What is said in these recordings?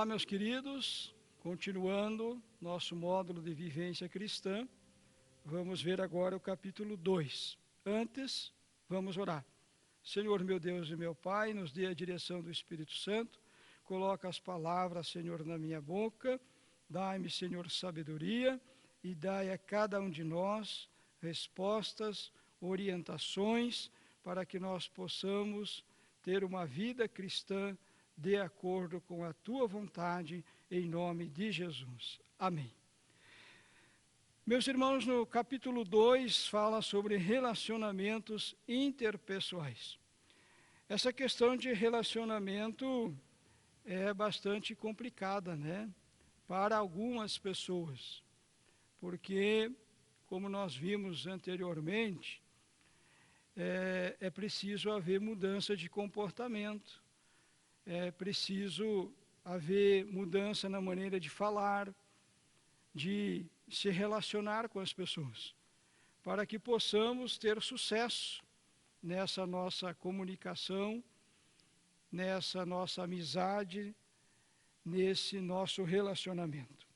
Olá, meus queridos, continuando nosso módulo de vivência cristã, vamos ver agora o capítulo 2. Antes, vamos orar. Senhor, meu Deus e meu Pai, nos dê a direção do Espírito Santo, coloca as palavras, Senhor, na minha boca, dai-me, Senhor, sabedoria e dai a cada um de nós respostas, orientações, para que nós possamos ter uma vida cristã de acordo com a tua vontade, em nome de Jesus. Amém. Meus irmãos, no capítulo 2 fala sobre relacionamentos interpessoais. Essa questão de relacionamento é bastante complicada, né? Para algumas pessoas, porque, como nós vimos anteriormente, é preciso haver mudança de comportamento. É preciso haver mudança na maneira de falar, de se relacionar com as pessoas, para que possamos ter sucesso nessa nossa comunicação, nessa nossa amizade, nesse nosso relacionamento.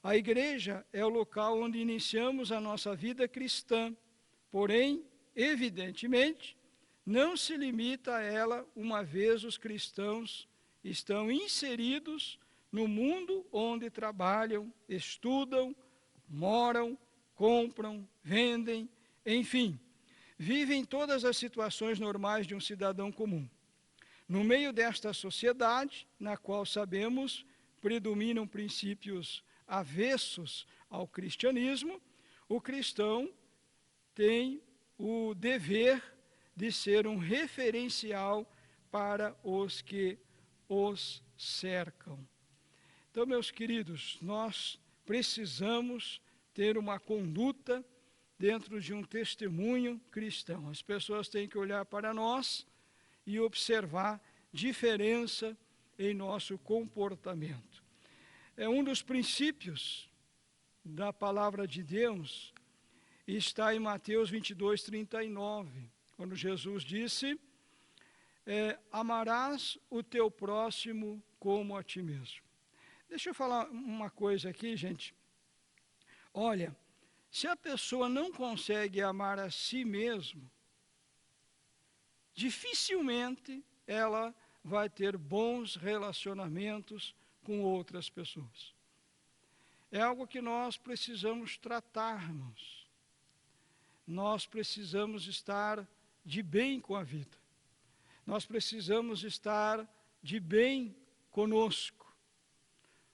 A igreja é o local onde iniciamos a nossa vida cristã, porém, evidentemente, não se limita a ela, uma vez os cristãos estão inseridos no mundo onde trabalham, estudam, moram, compram, vendem, enfim, vivem todas as situações normais de um cidadão comum. No meio desta sociedade, na qual sabemos predominam princípios avessos ao cristianismo, o cristão tem o dever de ser um referencial para os que os cercam. Então, meus queridos, nós precisamos ter uma conduta dentro de um testemunho cristão. As pessoas têm que olhar para nós e observar diferença em nosso comportamento. É um dos princípios da palavra de Deus, está em Mateus 22, 39. Quando Jesus disse, amarás o teu próximo como a ti mesmo. Deixa eu falar uma coisa aqui, gente. Olha, se a pessoa não consegue amar a si mesmo, dificilmente ela vai ter bons relacionamentos com outras pessoas. É algo que nós precisamos tratarmos. Nós precisamos estar de bem com a vida. Nós precisamos estar de bem conosco.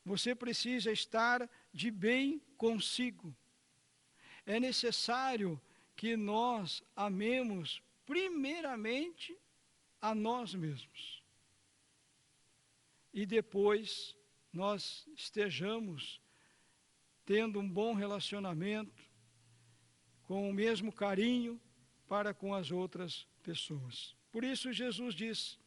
Você precisa estar de bem consigo. É necessário que nós amemos primeiramente a nós mesmos. E depois nós estejamos tendo um bom relacionamento, com o mesmo carinho para com as outras pessoas. Por isso Jesus diz,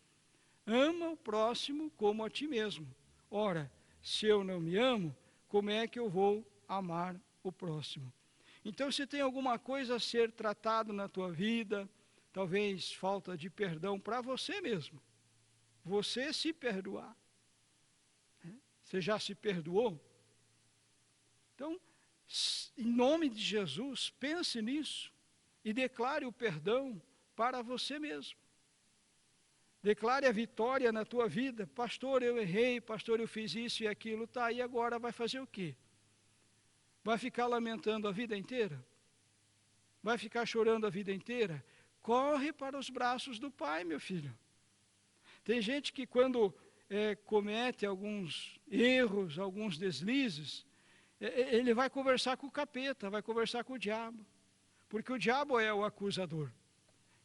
ama o próximo como a ti mesmo. Ora, se eu não me amo, como é que eu vou amar o próximo? Então, se tem alguma coisa a ser tratado na tua vida, talvez falta de perdão para você mesmo, você se perdoar. Você já se perdoou? Então, em nome de Jesus, pense nisso e declare o perdão para você mesmo. Declare a vitória na tua vida. Pastor, eu errei, pastor, eu fiz isso e aquilo, tá, e agora vai fazer o quê? Vai ficar lamentando a vida inteira? Vai ficar chorando a vida inteira? Corre para os braços do Pai, meu filho. Tem gente que quando comete alguns erros, alguns deslizes, ele vai conversar com o capeta, vai conversar com o diabo, porque o diabo é o acusador.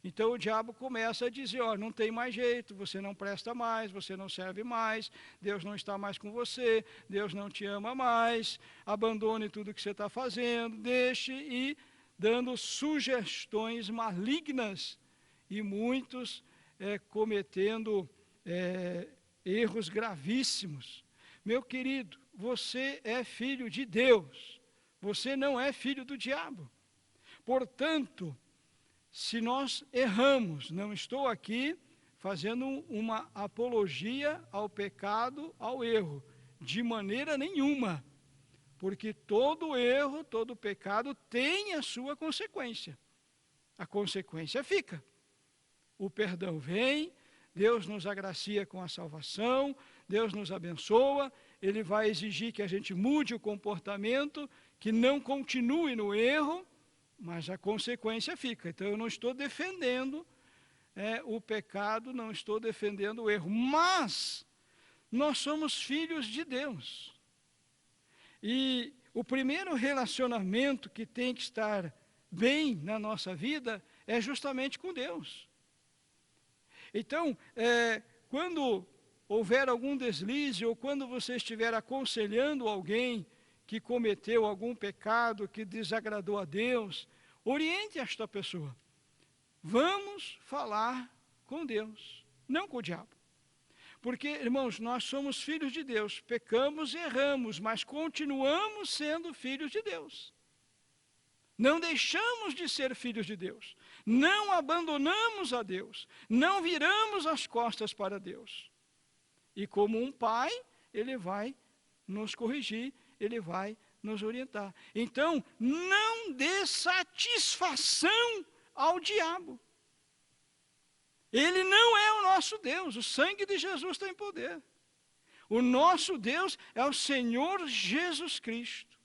Então o diabo começa a dizer, não tem mais jeito, você não presta mais, você não serve mais, Deus não está mais com você, Deus não te ama mais, abandone tudo que você está fazendo, deixe, e dando sugestões malignas, e muitos cometendo erros gravíssimos. Meu querido, você é filho de Deus, você não é filho do diabo. Portanto, se nós erramos, não estou aqui fazendo uma apologia ao pecado, ao erro, De maneira nenhuma. Porque todo erro, todo pecado tem a sua consequência. A consequência fica. O perdão vem, Deus nos agracia com a salvação, Deus nos abençoa, Ele vai exigir que a gente mude o comportamento, que não continue no erro, mas a consequência fica. Então eu não estou defendendo o pecado, não estou defendendo o erro, mas nós somos filhos de Deus. E o primeiro relacionamento que tem que estar bem na nossa vida é justamente com Deus. Então, quando houver algum deslize, ou quando você estiver aconselhando alguém que cometeu algum pecado, que desagradou a Deus, oriente esta pessoa. Vamos falar com Deus, não com o diabo. Porque, irmãos, nós somos filhos de Deus, pecamos e erramos, mas continuamos sendo filhos de Deus. Não deixamos de ser filhos de Deus, não abandonamos a Deus, não viramos as costas para Deus. E como um pai, Ele vai nos corrigir, Ele vai nos orientar. Então, não dê satisfação ao diabo. Ele não é o nosso Deus, o sangue de Jesus tem poder. O nosso Deus é o Senhor Jesus Cristo.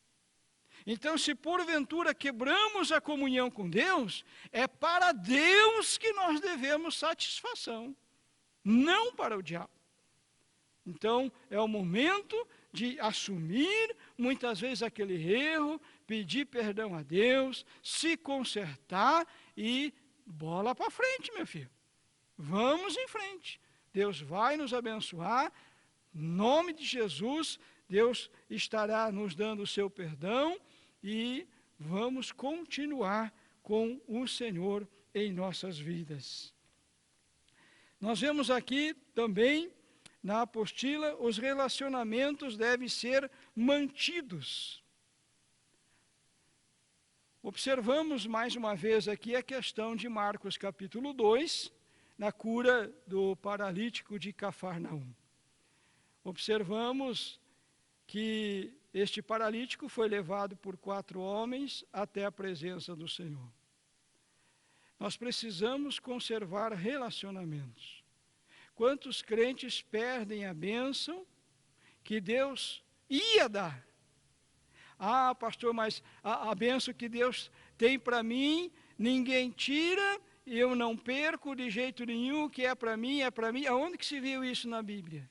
Então, se porventura quebramos a comunhão com Deus, é para Deus que nós devemos satisfação, não para o diabo. Então, é o momento de assumir, muitas vezes, aquele erro, pedir perdão a Deus, se consertar e bola para frente, meu filho. Vamos em frente. Deus vai nos abençoar. Em nome de Jesus, Deus estará nos dando o seu perdão e vamos continuar com o Senhor em nossas vidas. Nós vemos aqui também, na apostila, os relacionamentos devem ser mantidos. Observamos mais uma vez aqui a questão de Marcos capítulo 2, na cura do paralítico de Cafarnaum. Observamos que este paralítico foi levado por 4 homens até a presença do Senhor. Nós precisamos conservar relacionamentos. Quantos crentes perdem a bênção que Deus ia dar? Ah, pastor, mas a bênção que Deus tem para mim, ninguém tira, eu não perco de jeito nenhum, o que é para mim, é para mim. Aonde que se viu isso na Bíblia?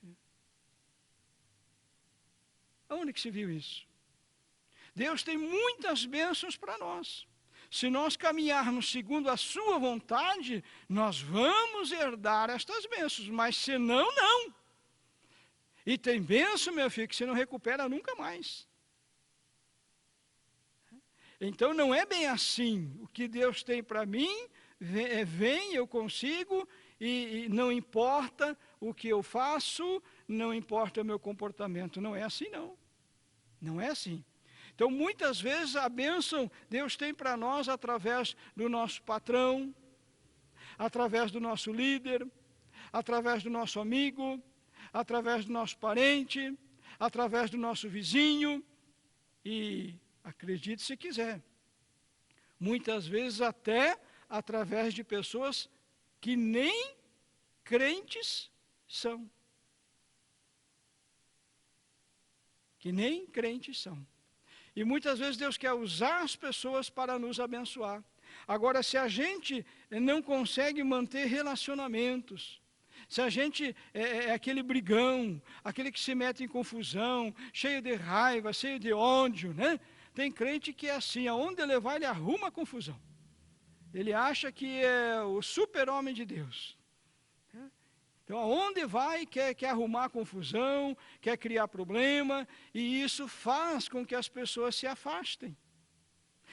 Aonde que se viu isso? Deus tem muitas bênçãos para nós. Se nós caminharmos segundo a sua vontade, nós vamos herdar estas bênçãos, mas senão, não. E tem bênção, meu filho, que você não recupera nunca mais. Então não é bem assim. O que Deus tem para mim, vem, eu consigo, e não importa o que eu faço, não importa o meu comportamento. Não é assim, não. Não é assim. Então, muitas vezes, a bênção Deus tem para nós através do nosso patrão, através do nosso líder, através do nosso amigo, através do nosso parente, através do nosso vizinho. E, acredite se quiser, muitas vezes até através de pessoas que nem crentes são. Que nem crentes são. E muitas vezes Deus quer usar as pessoas para nos abençoar. Agora, se a gente não consegue manter relacionamentos, se a gente é aquele brigão, aquele que se mete em confusão, cheio de raiva, cheio de ódio, né? Tem crente que é assim, aonde ele vai, ele arruma confusão. Ele acha que é o super-homem de Deus. Então, aonde vai, quer arrumar confusão, quer criar problema, e isso faz com que as pessoas se afastem.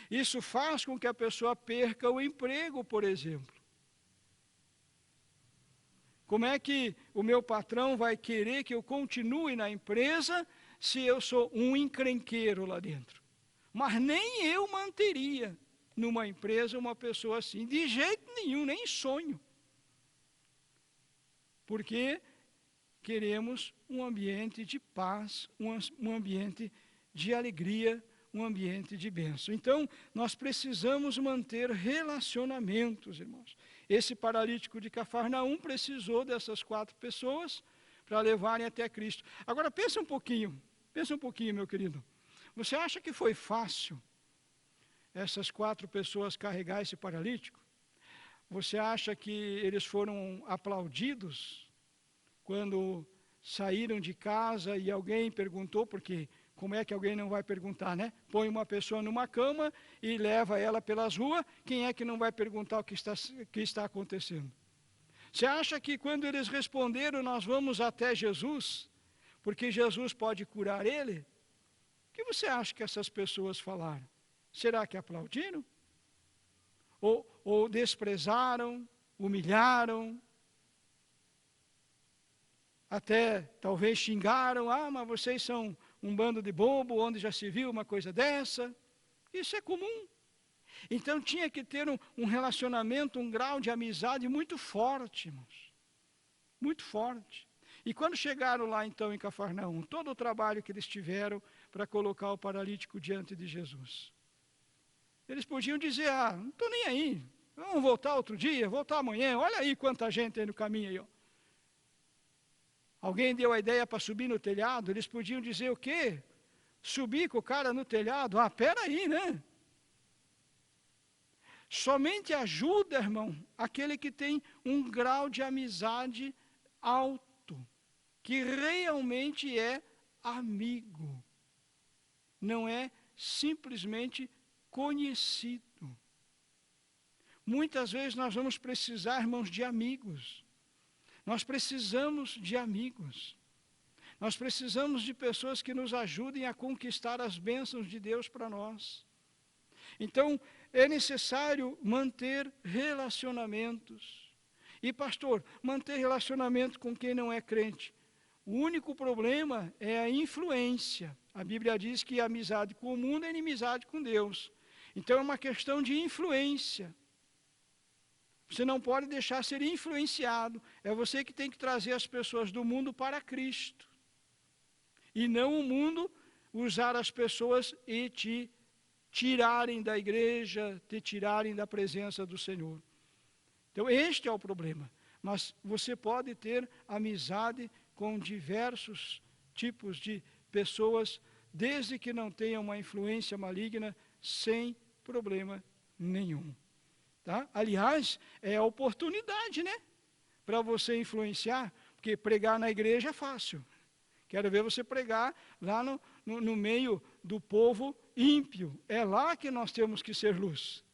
Isso faz com que a pessoa perca o emprego, por exemplo. Como é que o meu patrão vai querer que eu continue na empresa se eu sou um encrenqueiro lá dentro? Mas nem eu manteria numa empresa uma pessoa assim, de jeito nenhum, nem sonho. Porque queremos um ambiente de paz, um ambiente de alegria, um ambiente de bênção. Então, nós precisamos manter relacionamentos, irmãos. Esse paralítico de Cafarnaum precisou dessas 4 pessoas para levarem até Cristo. Agora, pensa um pouquinho, meu querido. Você acha que foi fácil essas 4 pessoas carregar esse paralítico? Você acha que eles foram aplaudidos quando saíram de casa e alguém perguntou, porque como é que alguém não vai perguntar, né? Põe uma pessoa numa cama e leva ela pelas ruas, quem é que não vai perguntar o que está acontecendo? Você acha que quando eles responderam, nós vamos até Jesus, porque Jesus pode curar ele? O que você acha que essas pessoas falaram? Será que aplaudiram? Ou desprezaram, humilharam? Até talvez xingaram, mas vocês são um bando de bobo, onde já se viu uma coisa dessa? Isso é comum. Então tinha que ter um relacionamento, um grau de amizade muito forte, irmãos. Muito forte. E quando chegaram lá então em Cafarnaum, todo o trabalho que eles tiveram para colocar o paralítico diante de Jesus. Eles podiam dizer, não estou nem aí, vamos voltar outro dia, voltar amanhã, olha aí quanta gente tem no caminho aí, ó. Alguém deu a ideia para subir no telhado, eles podiam dizer o quê? Subir com o cara no telhado? Peraí, né? Somente ajuda, irmão, aquele que tem um grau de amizade alto, que realmente é amigo, não é simplesmente conhecido. Muitas vezes nós vamos precisar, irmãos, de amigos. Nós precisamos de amigos. Nós precisamos de pessoas que nos ajudem a conquistar as bênçãos de Deus para nós. Então, é necessário manter relacionamentos. E, pastor, manter relacionamento com quem não é crente. O único problema é a influência. A Bíblia diz que a amizade com o mundo é inimizade com Deus. Então, é uma questão de influência. Você não pode deixar ser influenciado. É você que tem que trazer as pessoas do mundo para Cristo. E não o mundo usar as pessoas e te tirarem da igreja, te tirarem da presença do Senhor. Então, este é o problema. Mas você pode ter amizade com diversos tipos de pessoas, desde que não tenha uma influência maligna, sem problema nenhum. Tá? Aliás, é a oportunidade, né? Para você influenciar, porque pregar na igreja é fácil. Quero ver você pregar lá no meio do povo ímpio. É lá que nós temos que ser luz.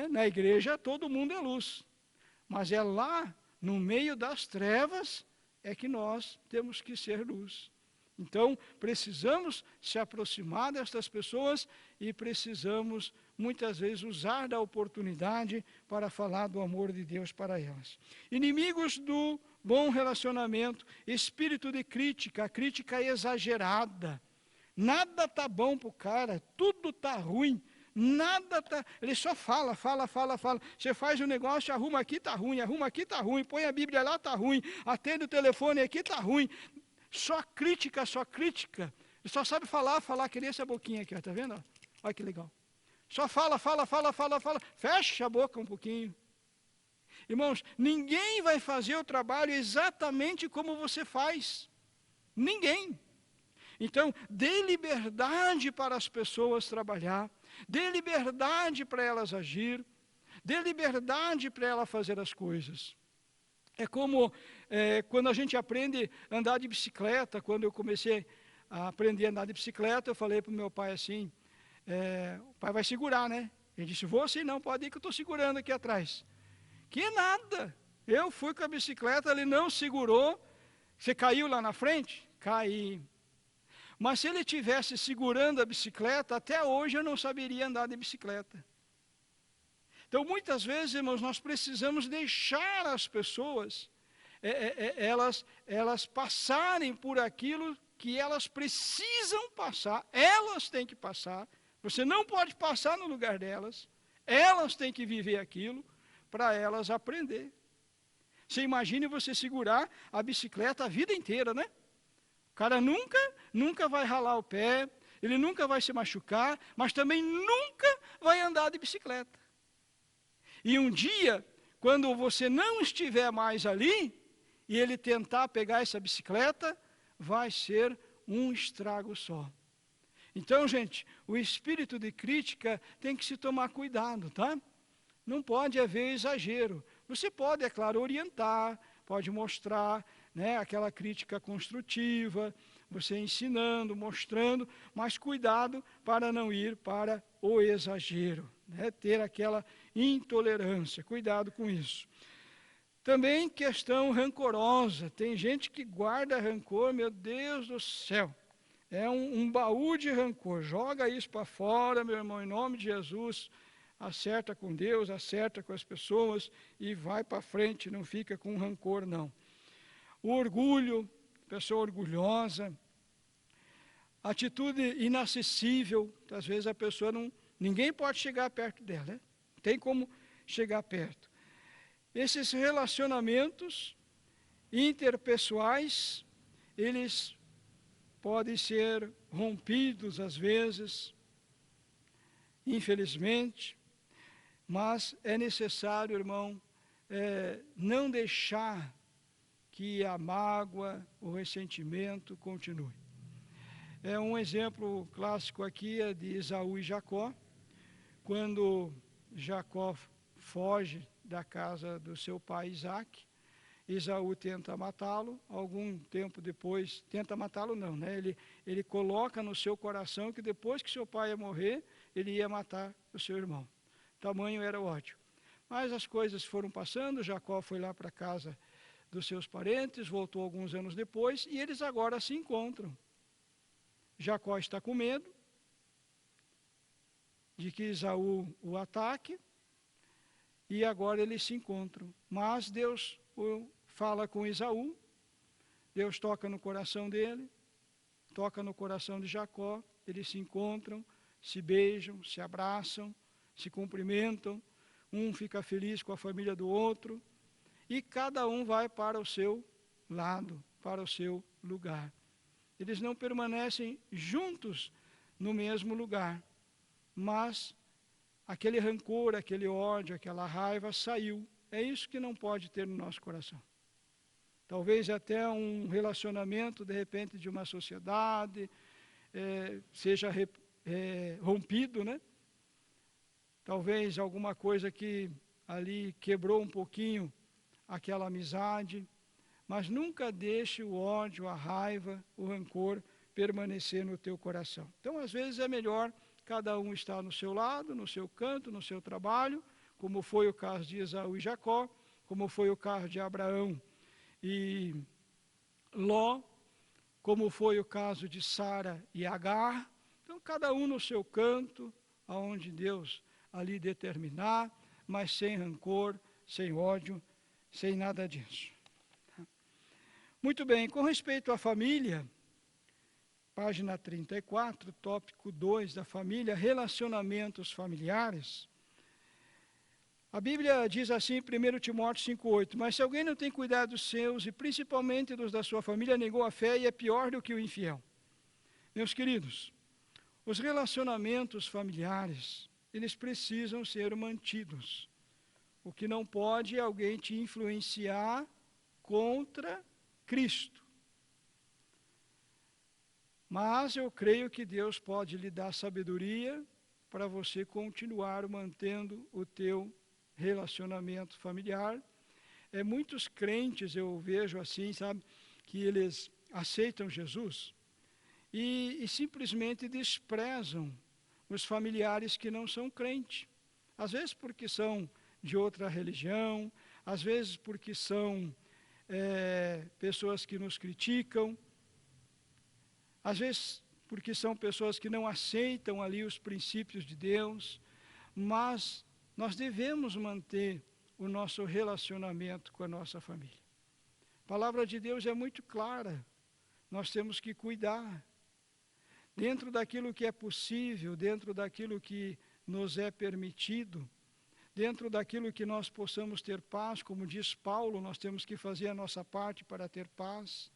Na igreja todo mundo é luz. Mas é lá, no meio das trevas, é que nós temos que ser luz. Então, precisamos se aproximar destas pessoas e precisamos, muitas vezes, usar da oportunidade para falar do amor de Deus para elas. Inimigos do bom relacionamento, espírito de crítica, a crítica exagerada. Nada está bom para o cara, tudo está ruim. Nada está... Ele só fala. Você faz um negócio, arruma aqui, está ruim, põe a Bíblia lá, está ruim, atende o telefone aqui, está ruim. Só crítica. Ele só sabe falar, que nem essa boquinha aqui, está vendo? Olha que legal. Só fala. Fecha a boca um pouquinho. Irmãos, ninguém vai fazer o trabalho exatamente como você faz. Ninguém. Então, dê liberdade para as pessoas trabalhar, dê liberdade para elas agir, dê liberdade para elas fazer as coisas. É como quando a gente aprende a andar de bicicleta. Quando eu comecei a aprender a andar de bicicleta, eu falei para o meu pai assim, o pai vai segurar, né? Ele disse, vou sim, não, pode ir que eu estou segurando aqui atrás. Que nada! Eu fui com a bicicleta, ele não segurou. Você caiu lá na frente? Caí. Mas se ele tivesse segurando a bicicleta, até hoje eu não saberia andar de bicicleta. Então, muitas vezes, irmãos, nós precisamos deixar as pessoas, elas passarem por aquilo que elas precisam passar. Elas têm que passar. Você não pode passar no lugar delas. Elas têm que viver aquilo para elas aprender. Você imagine você segurar a bicicleta a vida inteira, né? O cara nunca vai ralar o pé, ele nunca vai se machucar, mas também nunca vai andar de bicicleta. E um dia, quando você não estiver mais ali, e ele tentar pegar essa bicicleta, vai ser um estrago só. Então, gente, o espírito de crítica tem que se tomar cuidado, tá? Não pode haver exagero. Você pode, é claro, orientar, pode mostrar, né, aquela crítica construtiva, você ensinando, mostrando, mas cuidado para não ir para o exagero, né, ter aquela intolerância, cuidado com isso. Também questão rancorosa, tem gente que guarda rancor, meu Deus do céu, é um baú de rancor, joga isso para fora, meu irmão, em nome de Jesus, acerta com Deus, acerta com as pessoas e vai para frente, não fica com rancor não. O orgulho, pessoa orgulhosa, atitude inacessível, às vezes a pessoa ninguém pode chegar perto dela, né? Não tem como chegar perto. Esses relacionamentos interpessoais, eles podem ser rompidos às vezes, infelizmente, mas é necessário, irmão, não deixar que a mágoa, o ressentimento continue. Um exemplo clássico aqui é de Esaú e Jacó, quando Jacó foge da casa do seu pai Isaque, Esaú tenta matá-lo, algum tempo depois, tenta matá-lo não, né? Ele coloca no seu coração que depois que seu pai ia morrer, ele ia matar o seu irmão. Tamanho era o ódio. Mas as coisas foram passando, Jacó foi lá para a casa dos seus parentes, voltou alguns anos depois, e eles agora se encontram. Jacó está com medo de que Esaú o ataque, e agora eles se encontram. Mas Deus fala com Esaú, Deus toca no coração dele, toca no coração de Jacó, eles se encontram, se beijam, se abraçam, se cumprimentam, um fica feliz com a família do outro, e cada um vai para o seu lado, para o seu lugar. Eles não permanecem juntos no mesmo lugar, mas aquele rancor, aquele ódio, aquela raiva saiu. É isso que não pode ter no nosso coração. Talvez até um relacionamento, de repente, de uma sociedade, seja rompido, né? Talvez alguma coisa que ali quebrou um pouquinho aquela amizade, mas nunca deixe o ódio, a raiva, o rancor permanecer no teu coração. Então, às vezes é melhor cada um estar no seu lado, no seu canto, no seu trabalho, como foi o caso de Esaú e Jacó, como foi o caso de Abraão e Ló, como foi o caso de Sara e Agar. Então, cada um no seu canto, aonde Deus ali determinar, mas sem rancor, sem ódio, sem nada disso. Muito bem, com respeito à família, página 34, tópico 2 da família, relacionamentos familiares. A Bíblia diz assim em 1 Timóteo 5,8, mas se alguém não tem cuidado dos seus, e principalmente dos da sua família, negou a fé e é pior do que o infiel. Meus queridos, os relacionamentos familiares, eles precisam ser mantidos. O que não pode é alguém te influenciar contra Cristo. Mas eu creio que Deus pode lhe dar sabedoria para você continuar mantendo o teu relacionamento familiar. Muitos crentes, eu vejo assim, sabe, que eles aceitam Jesus e simplesmente desprezam os familiares que não são crentes. Às vezes porque são de outra religião, às vezes porque são pessoas que nos criticam, às vezes porque são pessoas que não aceitam ali os princípios de Deus, mas nós devemos manter o nosso relacionamento com a nossa família. A palavra de Deus é muito clara, nós temos que cuidar, dentro daquilo que é possível, dentro daquilo que nos é permitido, dentro daquilo que nós possamos ter paz, como diz Paulo, nós temos que fazer a nossa parte para ter paz.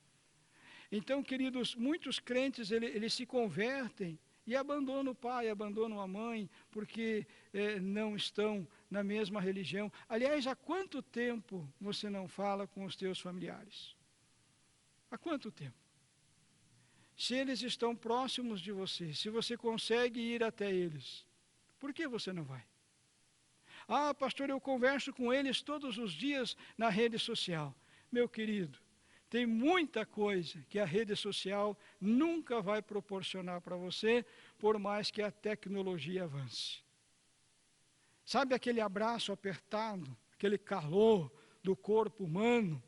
Então, queridos, muitos crentes, eles se convertem e abandonam o pai, abandonam a mãe, porque não estão na mesma religião. Aliás, há quanto tempo você não fala com os teus familiares? Há quanto tempo? Se eles estão próximos de você, se você consegue ir até eles, por que você não vai? Ah, pastor, eu converso com eles todos os dias na rede social. Meu querido, tem muita coisa que a rede social nunca vai proporcionar para você, por mais que a tecnologia avance. Sabe aquele abraço apertado, aquele calor do corpo humano,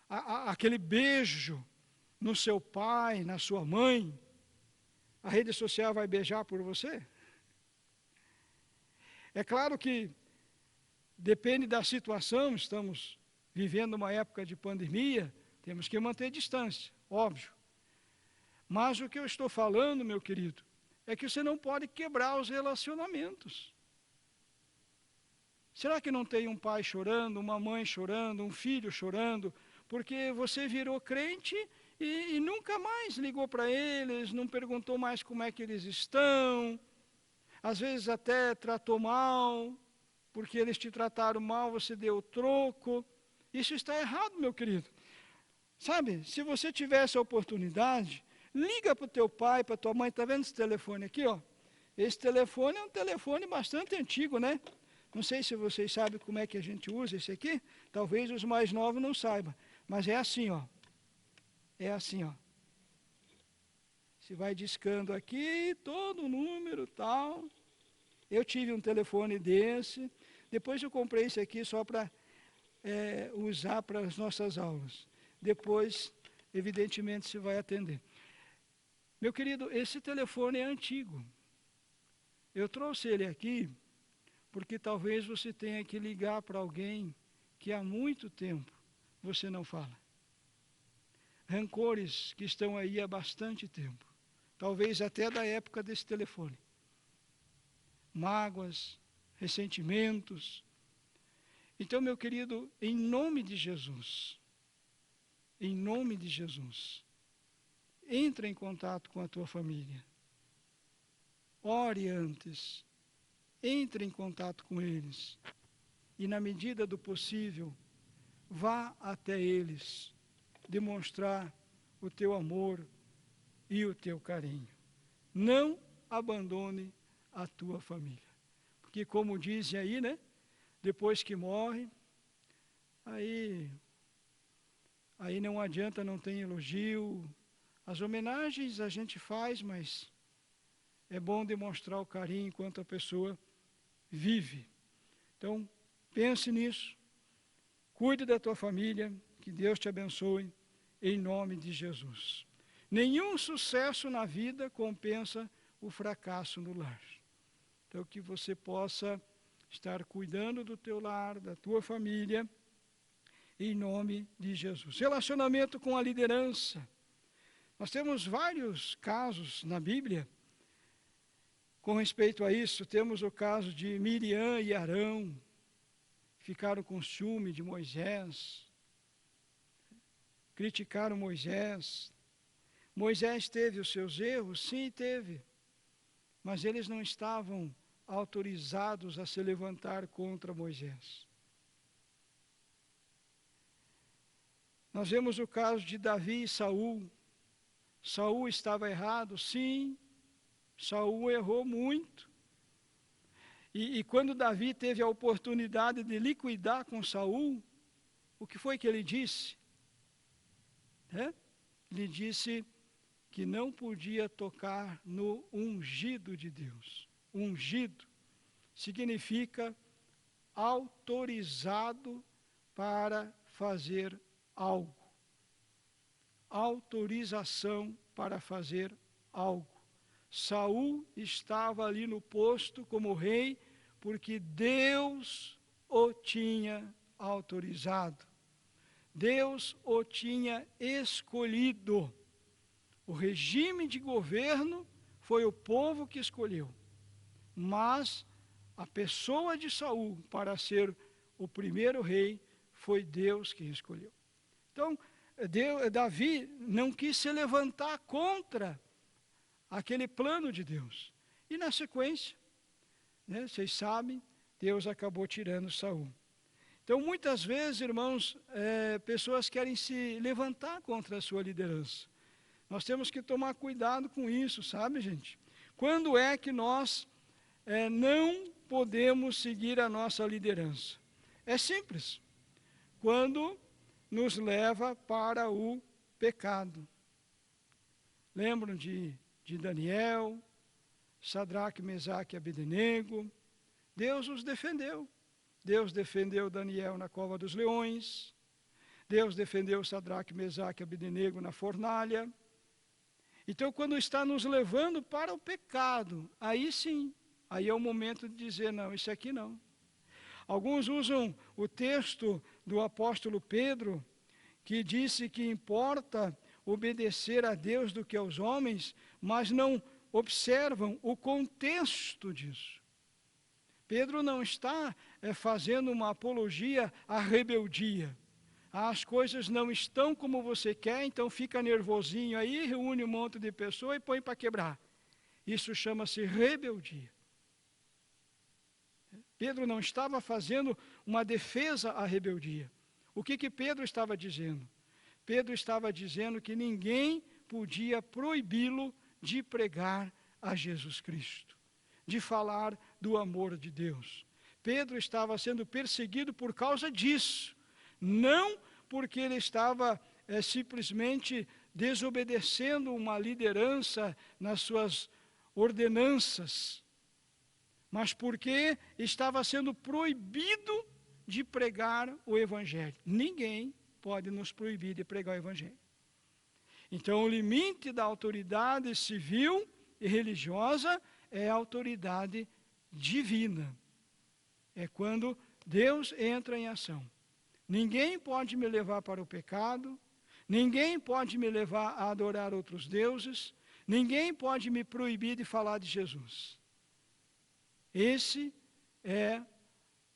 aquele beijo no seu pai, na sua mãe? A rede social vai beijar por você? É claro que depende da situação, estamos vivendo uma época de pandemia, temos que manter distância, óbvio. Mas o que eu estou falando, meu querido, é que você não pode quebrar os relacionamentos. Será que não tem um pai chorando, uma mãe chorando, um filho chorando, porque você virou crente e nunca mais ligou para eles, não perguntou mais como é que eles estão, às vezes até tratou mal, porque eles te trataram mal, você deu troco. Isso está errado, meu querido. Sabe, se você tivesse a oportunidade, liga para o teu pai, para a tua mãe. Está vendo esse telefone aqui, ó? Esse telefone é um telefone bastante antigo, né? Não sei se vocês sabem como é que a gente usa esse aqui. Talvez os mais novos não saibam. Mas é assim, ó. É assim, ó. Você vai discando aqui, todo o número, tal. Eu tive um telefone desse. Depois eu comprei esse aqui só para usar para as nossas aulas. Depois, evidentemente, se vai atender. Meu querido, esse telefone é antigo. Eu trouxe ele aqui porque talvez você tenha que ligar para alguém que há muito tempo você não fala. Rancores que estão aí há bastante tempo. Talvez até da época desse telefone. Mágoas, ressentimentos. Então, meu querido, em nome de Jesus, entre em contato com a tua família. Ore antes. Entre em contato com eles. E, na medida do possível, vá até eles demonstrar o teu amor e o teu carinho. Não abandone a tua família. Porque, como dizem aí, né? Depois que morre, aí não adianta, não tem elogio. As homenagens a gente faz, mas é bom demonstrar o carinho enquanto a pessoa vive. Então, pense nisso. Cuide da tua família. Que Deus te abençoe, em nome de Jesus. Nenhum sucesso na vida compensa o fracasso no lar. Então, que você possa estar cuidando do teu lar, da tua família, em nome de Jesus. Relacionamento com a liderança. Nós temos vários casos na Bíblia com respeito a isso. Temos o caso de Miriam e Arão, que ficaram com ciúme de Moisés, criticaram Moisés. Moisés teve os seus erros? Sim, teve. Mas eles não estavam autorizados a se levantar contra Moisés. Nós vemos o caso de Davi e Saul. Saul estava errado? Sim. Saul errou muito. E quando Davi teve a oportunidade de liquidar com Saul, o que foi que ele disse? Ele disse que não podia tocar no ungido de Deus. Ungido significa autorizado para fazer algo. Autorização para fazer algo. Saul estava ali no posto como rei porque Deus o tinha autorizado. Deus o tinha escolhido. O regime de governo foi o povo que escolheu. Mas a pessoa de Saul para ser o primeiro rei, foi Deus que escolheu. Então, Davi não quis se levantar contra aquele plano de Deus. E na sequência, né, vocês sabem, Deus acabou tirando Saul. Então, muitas vezes, irmãos, pessoas querem se levantar contra a sua liderança. Nós temos que tomar cuidado com isso, sabe, gente? Quando é que nós não podemos seguir a nossa liderança? É simples. Quando nos leva para o pecado. Lembram de Daniel, Sadraque, Mesaque e Abednego? Deus os defendeu. Deus defendeu Daniel na cova dos leões. Deus defendeu Sadraque, Mesaque e Abednego na fornalha. Então, quando está nos levando para o pecado, aí sim, aí é o momento de dizer, não, isso aqui não. Alguns usam o texto do apóstolo Pedro, que disse que importa obedecer a Deus do que aos homens, mas não observam o contexto disso. Pedro não está fazendo uma apologia à rebeldia. As coisas não estão como você quer, então fica nervosinho aí, reúne um monte de pessoas e põe para quebrar. Isso chama-se rebeldia. Pedro não estava fazendo uma defesa à rebeldia. O que Pedro estava dizendo? Pedro estava dizendo que ninguém podia proibi-lo de pregar a Jesus Cristo, de falar do amor de Deus. Pedro estava sendo perseguido por causa disso, não porque ele estava simplesmente desobedecendo uma liderança nas suas ordenanças, mas porque estava sendo proibido de pregar o Evangelho. Ninguém pode nos proibir de pregar o Evangelho. Então, o limite da autoridade civil e religiosa é a autoridade divina. É quando Deus entra em ação. Ninguém pode me levar para o pecado, ninguém pode me levar a adorar outros deuses, ninguém pode me proibir de falar de Jesus. Esse é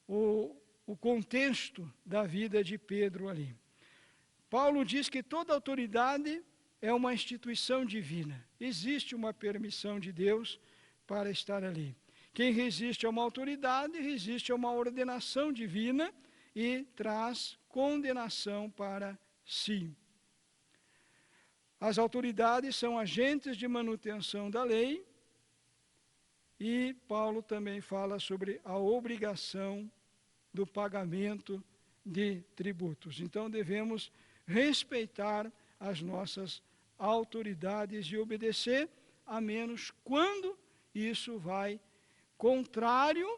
o contexto da vida de Pedro ali. Paulo diz que toda autoridade é uma instituição divina. Existe uma permissão de Deus para estar ali. Quem resiste a uma autoridade, resiste a uma ordenação divina e traz condenação para si. As autoridades são agentes de manutenção da lei e Paulo também fala sobre a obrigação do pagamento de tributos. Então devemos respeitar as nossas autoridades e obedecer, a menos quando isso vai contrário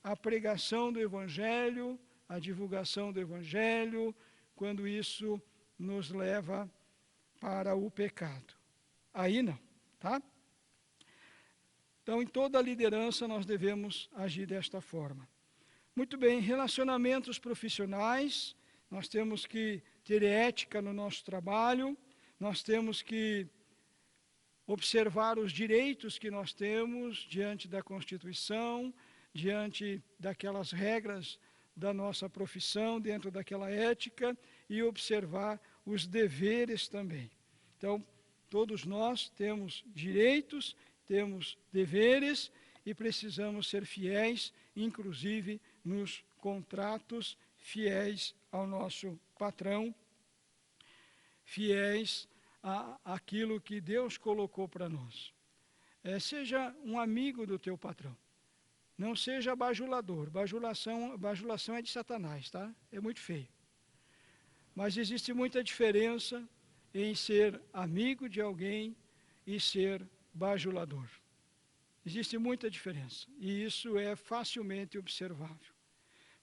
à pregação do Evangelho, à divulgação do Evangelho, quando isso nos leva para o pecado. Aí não, tá? Então, em toda a liderança, nós devemos agir desta forma. Muito bem, relacionamentos profissionais, nós temos que ter ética no nosso trabalho, nós temos que observar os direitos que nós temos diante da Constituição, diante daquelas regras da nossa profissão, dentro daquela ética, e observar os deveres também. Então, todos nós temos direitos, temos deveres e precisamos ser fiéis, inclusive nos contratos, fiéis ao nosso patrão, fiéis àquilo que Deus colocou para nós. Seja um amigo do teu patrão. Não seja bajulador. Bajulação é de Satanás, tá? É muito feio. Mas existe muita diferença em ser amigo de alguém e ser bajulador. Existe muita diferença. E isso é facilmente observável.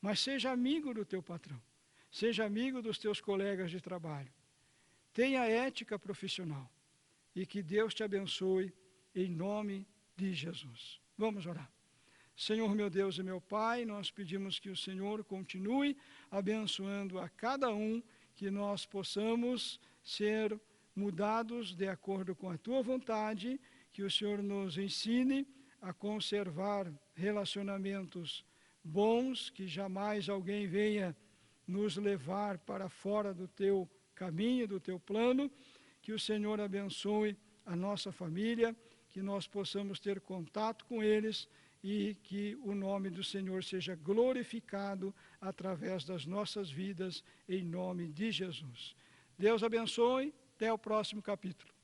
Mas seja amigo do teu patrão. Seja amigo dos teus colegas de trabalho. Tenha ética profissional. E que Deus te abençoe em nome de Jesus. Vamos orar. Senhor, meu Deus e meu Pai, nós pedimos que o Senhor continue abençoando a cada um, que nós possamos ser mudados de acordo com a Tua vontade, que o Senhor nos ensine a conservar relacionamentos bons, que jamais alguém venha nos levar para fora do teu caminho, do teu plano, que o Senhor abençoe a nossa família, que nós possamos ter contato com eles e que o nome do Senhor seja glorificado através das nossas vidas, em nome de Jesus. Deus abençoe, até o próximo capítulo.